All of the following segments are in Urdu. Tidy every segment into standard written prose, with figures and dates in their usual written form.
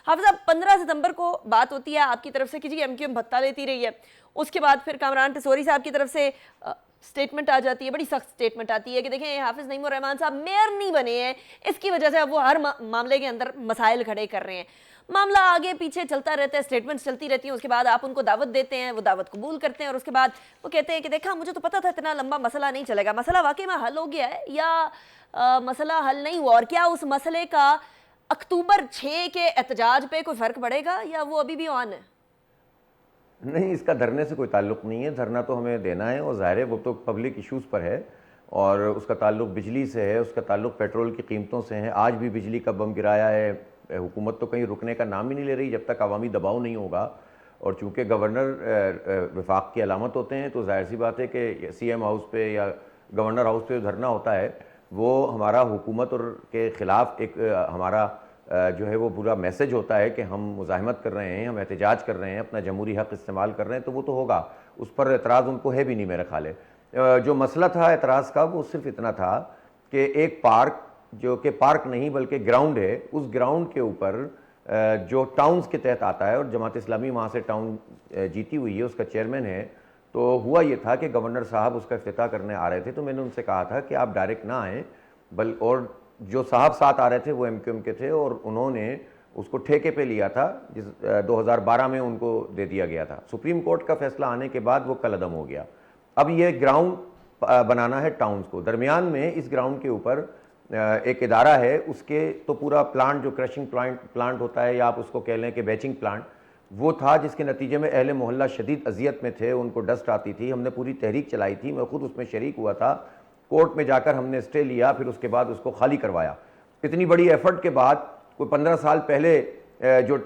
حافظ صاحب 15 ستمبر کو بات ہوتی ہے آپ کی طرف سے کہ جی ایم کیو ایم بھتہ لیتی رہی ہے، اس کے بعد پھر کامران ٹسوری صاحب کی طرف سے سٹیٹمنٹ آ جاتی ہے، بڑی سخت سٹیٹمنٹ آتی ہے کہ دیکھیں حافظ نعیم الرحمان صاحب میئر نہیں بنے ہیں، اس کی وجہ سے اب وہ ہر معاملے کے اندر مسائل کھڑے کر رہے ہیں. معاملہ آگے پیچھے چلتا رہتا ہے، سٹیٹمنٹس چلتی رہتی ہیں، اس کے بعد آپ ان کو دعوت دیتے ہیں، وہ دعوت قبول کرتے ہیں، اور اس کے بعد وہ کہتے ہیں کہ دیکھا مجھے تو پتا تھا اتنا لمبا مسئلہ نہیں چلے گا. مسئلہ واقعی میں حل ہو گیا ہے یا مسئلہ حل نہیں ہوا؟ اور کیا اس مسئلے کا اکتوبر 6 کے احتجاج پہ کوئی فرق پڑے گا یا وہ ابھی بھی آن ہے؟ نہیں، اس کا دھرنے سے کوئی تعلق نہیں ہے. دھرنا تو ہمیں دینا ہے، اور ظاہر ہے وہ تو پبلک ایشوز پر ہے، اور اس کا تعلق بجلی سے ہے، اس کا تعلق پیٹرول کی قیمتوں سے ہے. آج بھی بجلی کا بم گرایا ہے. حکومت تو کہیں رکنے کا نام ہی نہیں لے رہی جب تک عوامی دباؤ نہیں ہوگا. اور چونکہ گورنر وفاق کی علامت ہوتے ہیں تو ظاہر سی بات ہے کہ سی ایم ہاؤس پہ یا گورنر ہاؤس پہ دھرنا ہوتا ہے وہ ہمارا حکومت اور کے خلاف ایک ہمارا جو ہے وہ پورا میسج ہوتا ہے کہ ہم مزاحمت کر رہے ہیں، ہم احتجاج کر رہے ہیں، اپنا جمہوری حق استعمال کر رہے ہیں، تو وہ تو ہوگا. اس پر اعتراض ان کو ہے بھی نہیں میرے خیال ہے. جو مسئلہ تھا اعتراض کا وہ صرف اتنا تھا کہ ایک پارک، جو کہ پارک نہیں بلکہ گراؤنڈ ہے، اس گراؤنڈ کے اوپر جو ٹاؤنز کے تحت آتا ہے، اور جماعت اسلامی وہاں سے ٹاؤن جیتی ہوئی ہے، اس کا چیئرمین ہے. تو ہوا یہ تھا کہ گورنر صاحب اس کا افتتاح کرنے آ رہے تھے، تو میں نے ان سے کہا تھا کہ آپ ڈائریکٹ نہ آئیں، اور جو صاحب ساتھ آ رہے تھے وہ ایم کیو ایم کے تھے، اور انہوں نے اس کو ٹھیکے پہ لیا تھا، جس 2012 میں ان کو دے دیا گیا تھا. سپریم کورٹ کا فیصلہ آنے کے بعد وہ کل عدم ہو گیا. اب یہ گراؤنڈ بنانا ہے ٹاؤنز کو. درمیان میں اس گراؤنڈ کے اوپر ایک ادارہ ہے، اس کے تو پورا پلانٹ جو کرشنگ پلانٹ ہوتا ہے، یا آپ اس کو کہہ لیں کہ بیچنگ پلانٹ، وہ تھا، جس کے نتیجے میں اہل محلہ شدید اذیت میں تھے، ان کو ڈسٹ آتی تھی. ہم نے پوری تحریک چلائی تھی، میں خود اس میں شریک ہوا تھا. کورٹ میں جا کر ہم نے اسٹے لیا، پھر اس کے بعد اس کو خالی کروایا. اتنی بڑی ایفرٹ کے بعد کوئی 15 سال پہلے جو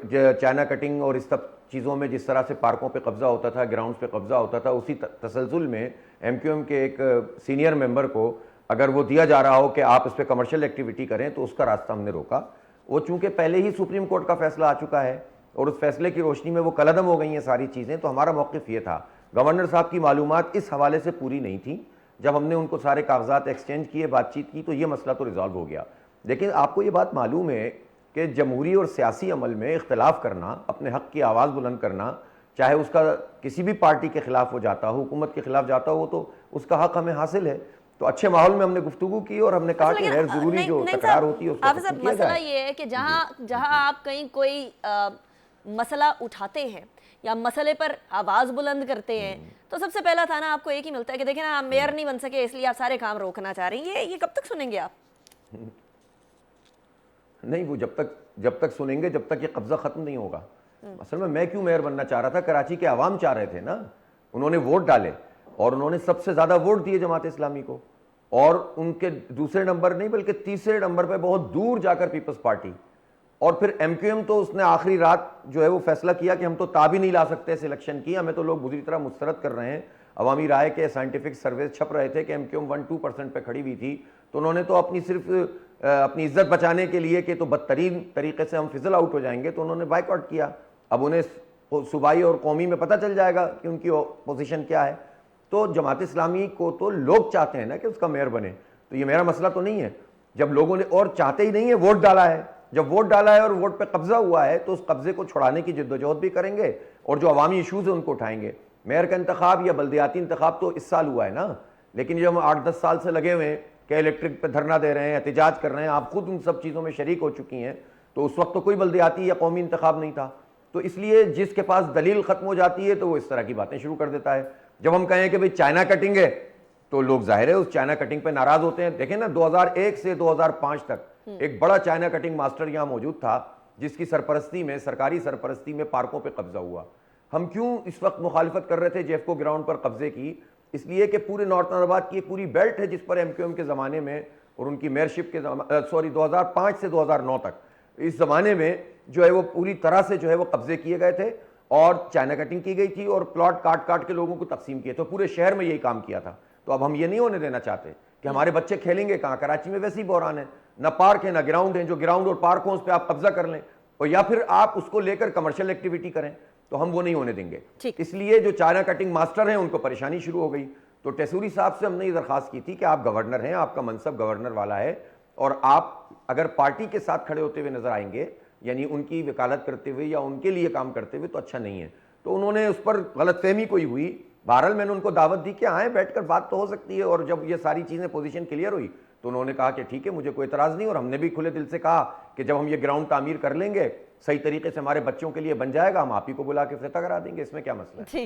چائنا کٹنگ اور اس سب چیزوں میں جس طرح سے پارکوں پہ قبضہ ہوتا تھا، گراؤنڈز پہ قبضہ ہوتا تھا، اسی تسلسل میں ایم کیو ایم کے ایک سینئر ممبر کو اگر وہ دیا جا رہا ہو کہ آپ اس پہ کمرشل ایکٹیویٹی کریں، تو اس کا راستہ ہم نے روکا. وہ چونکہ پہلے ہی سپریم کورٹ کا فیصلہ آ چکا ہے، اور اس فیصلے کی روشنی میں وہ کالعدم ہو گئی ہیں ساری چیزیں، تو ہمارا موقف یہ تھا. گورنر صاحب کی معلومات اس حوالے سے پوری نہیں تھیں. جب ہم نے ان کو سارے کاغذات ایکسچینج کیے، بات چیت کی، تو یہ مسئلہ تو ریزالو ہو گیا. لیکن آپ کو یہ بات معلوم ہے کہ جمہوری اور سیاسی عمل میں اختلاف کرنا، اپنے حق کی آواز بلند کرنا، چاہے اس کا کسی بھی پارٹی کے خلاف وہ جاتا ہو، حکومت کے خلاف جاتا ہو، تو اس کا حق ہمیں حاصل ہے. تو اچھے ماحول میں ہم نے گفتگو کی، اور ہم نے کہا کہ غیر ضروری جو تکرار ہوتی ہے اس کو ختم کیا جائے. مسئلہ یہ ہے کہ جہاں آپ کہیں کوئی مسئلہ اٹھاتے ہیں یا مسئلے پر آواز بلند کرتے ہیں، تو سب سے پہلا تھا نا آپ کو ایک ہی ملتا ہے کہ دیکھیں نا آپ میئر نہیں بن سکے، اس لیے آپ سارے کام روکنا چاہ رہی ہیں. یہ کب تک سنیں گے آپ؟ نہیں، وہ جب تک سنیں گے، جب تک یہ قبضہ ختم نہیں ہوگا. اصل میں کیوں میئر بننا چاہ رہا تھا؟ کراچی کے عوام چاہ رہے تھے نا. انہوں نے ووٹ ڈالے، اور انہوں نے سب سے زیادہ ووٹ دیے جماعت اسلامی کو، اور ان کے دوسرے نمبر نہیں بلکہ تیسرے نمبر پہ بہت دور جا کر پیپلز پارٹی. اور پھر ایم کیو ایم تو اس نے آخری رات جو ہے وہ فیصلہ کیا کہ ہم تو تاب ہی نہیں لا سکتے اس الیکشن کی. ہمیں تو لوگ بری طرح مسترد کر رہے ہیں. عوامی رائے کے سائنٹیفک سرویز چھپ رہے تھے کہ ایم کیو ایم 1-2% پہ کھڑی ہوئی تھی. تو انہوں نے تو صرف اپنی عزت بچانے کے لیے کہ تو بدترین طریقے سے ہم فضل آؤٹ ہو جائیں گے، تو انہوں نے بائیکاٹ کیا. اب انہیں صوبائی اور قومی میں پتہ چل جائے گا کہ ان کی پوزیشن کیا ہے. تو جماعت اسلامی کو تو لوگ چاہتے ہیں نا کہ اس کا میئر بنے. تو یہ میرا مسئلہ تو نہیں ہے. جب لوگوں نے، اور چاہتے ہی نہیں ہے، ووٹ ڈالا ہے، جب ووٹ ڈالا ہے اور ووٹ پہ قبضہ ہوا ہے، تو اس قبضے کو چھڑانے کی جدوجہد بھی کریں گے، اور جو عوامی ایشوز ہیں ان کو اٹھائیں گے. میئر کا انتخاب یا بلدیاتی انتخاب تو اس سال ہوا ہے نا، لیکن جو ہم 8-10 سال سے لگے ہوئے ہیں کہ الیکٹرک پہ دھرنا دے رہے ہیں، احتجاج کر رہے ہیں، آپ خود ان سب چیزوں میں شریک ہو چکی ہیں. تو اس وقت تو کوئی بلدیاتی یا قومی انتخاب نہیں تھا. تو اس لیے جس کے پاس دلیل ختم ہو جاتی ہے تو وہ اس طرح کی باتیں شروع کر دیتا ہے. جب ہم کہیں کہ بھئی چائنا کٹنگ ہے، تو لوگ ظاہر ہے اس چائنا کٹنگ پہ ناراض ہوتے ہیں. دیکھیں نا، 2001 سے 2005 تک ایک بڑا چائنا کٹنگ ماسٹر یہاں موجود تھا، جس کی سرپرستی میں، سرکاری سرپرستی میں پارکوں پہ قبضہ ہوا. ہم کیوں اس وقت مخالفت کر رہے تھے جیفکو گراؤنڈ پر قبضے کی؟ اس لیے کہ پورے نارتھرن آباد کی ایک پوری بیلٹ ہے جس پر ایم کیو ایم کے زمانے میں اور ان کی میئرشپ کے 2005 سے 2009 تک اس زمانے میں جو ہے وہ پوری طرح سے جو ہے وہ قبضے کیے گئے تھے، اور چائنا کٹنگ کی گئی تھی، اور پلاٹ کاٹ کے لوگوں کو تقسیم کیے تھے. پورے شہر میں یہی کام کیا تھا. تو اب ہم یہ نہیں ہونے دینا چاہتے کہ ہمارے بچے کھیلیں گے کہاں. کراچی میں ویسے ہی بحران ہے، نہ پارک ہے نہ گراؤنڈ ہے. جو گراؤنڈ اور پارک ہوں اس پہ آپ قبضہ کر لیں، اور یا پھر آپ اس کو لے کر کمرشل ایکٹیویٹی کریں. تو ہم وہ نہیں ہونے دیں گے. اس لیے جو چائنا کٹنگ ماسٹر ہیں ان کو پریشانی شروع ہو گئی. تو ٹیسوری صاحب سے ہم نے یہ درخواست کی تھی کہ آپ گورنر ہیں، آپ کا منصب گورنر والا ہے، اور آپ اگر پارٹی کے ساتھ کھڑے ہوتے ہوئے نظر آئیں گے یعنی ان کی وکالت کرتے ہوئے یا ان کے لیے کام کرتے ہوئے تو اچھا نہیں ہے. تو انہوں نے اس پر غلط فہمی کوئی ہوئی. بہرحال میں نے ان کو دعوت دی کہ آئیں, بیٹھ کر بات تو ہو سکتی ہے, اور جب یہ ساری چیزیں پوزیشن کلیئر ہوئی تو انہوں نے کہا کہ ٹھیک ہے, مجھے کوئی اعتراض نہیں, اور ہم نے بھی کھلے دل سے کہا کہ جب ہم یہ گراؤنڈ تعمیر کر لیں گے, صحیح طریقے سے ہمارے بچوں کے لیے بن جائے گا, ہم آپ ہی کو بلا کے افتتاح کرا دیں گے, اس میں کیا مسئلہ ہے.